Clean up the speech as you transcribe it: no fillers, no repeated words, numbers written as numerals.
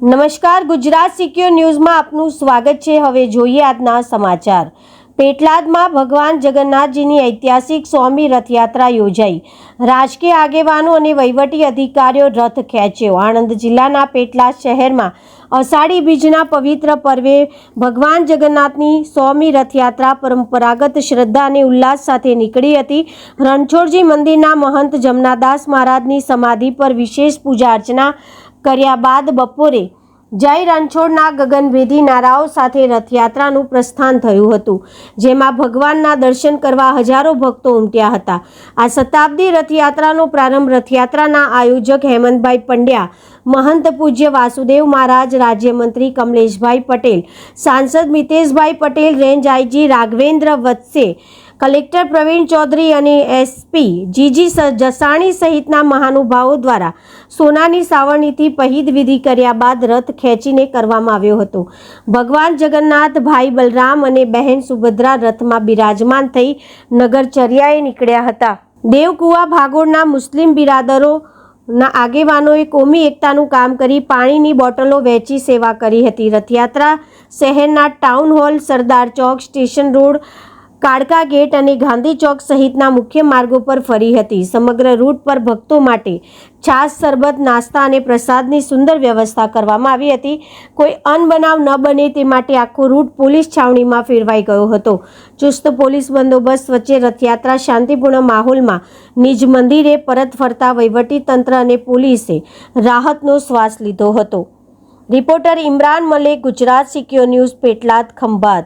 નમસ્કાર, ગુજરાત સિક્યોર ન્યૂઝમાં આપનું સ્વાગત છે। હવે જોઈએ આજના સમાચાર। પેટલાદમાં ભગવાન જગન્નાથજીની ઐતિહાસિક 100મી રથયાત્રા યોજાઈ। રાજકીય આગેવાનો અને વહીવટી અધિકારીઓ રથ ખેંચ્યો। આણંદ જિલ્લાના પેટલાદ શહેરમાં અષાઢી બીજના પવિત્ર પર્વે ભગવાન જગન્નાથની 100મી રથયાત્રા પરંપરાગત શ્રદ્ધા અને ઉલ્લાસ સાથે નીકળી હતી। રણછોડજી મંદિરના મહંત જમનાદાસ મહારાજની સમાધિ પર વિશેષ પૂજા અર્ચના કર્યા બાદ બપોરે જય રણછોડના ગગનભેદી નારાઓ સાથે રથયાત્રાનું પ્રસ્થાન થયું હતું, જેમાં ભગવાનના દર્શન કરવા હજારો ભક્તો ઉમટ્યા હતા। આ શતાબ્દી રથયાત્રાનો પ્રારંભ રથયાત્રાના આયોજક હેમંતભાઈ પંડ્યા, મહંત પૂજ્ય વાસુદેવ મહારાજ, રાજ્યમંત્રી કમલેશભાઈ પટેલ, સાંસદ મિતેશભાઈ પટેલ, રેન્જ આઈજી રાઘવેન્દ્ર વત્સે, કલેક્ટર પ્રવીણ ચૌધરી અને એસપી જીજી જસાણી સહિતના મહાનુભાવો દ્વારા સોનાની સાવરણીથી પહિદ વિધિ કર્યા બાદ રથ ખેંચીને કરવામાં આવ્યો હતો। ભગવાન જગન્નાથ, ભાઈ બલરામ અને બહેન સુભદ્રા રથમાં બિરાજમાન થઈ નગરચર્યાએ નીકળ્યા હતા। દેવકુવા ભાગોળના મુસ્લિમ બિરાદરોના આગેવાનોએ કોમી એકતાનું કામ કરી પાણીની બોટલો વહેંચી સેવા કરી હતી। રથયાત્રા શહેરના ટાઉન હોલ, સરદાર ચોક, સ્ટેશન રોડ, કાળકા ગેટ અને ગાંધી ચોક સહિતના મુખ્ય માર્ગો પર ફરી હતી। સમગ્ર રૂટ પર ભક્તો માટે છાશ, શરબત, નાસ્તા અને પ્રસાદની સુંદર વ્યવસ્થા કરવામાં આવી હતી। કોઈ અનબનાવ ન બને તે માટે આખો રૂટ પોલીસ છાવણીમાં ફેરવાઈ ગયો હતો। ચુસ્ત પોલીસ બંદોબસ્ત વચ્ચે રથયાત્રા શાંતિપૂર્ણ માહોલમાં નિજ મંદિરે પરત ફરતા વહીવટીતંત્ર અને પોલીસે રાહતનો શ્વાસ લીધો હતો। Reporter Imran Malek, Gujarat secure news, Petlad, Khambhat.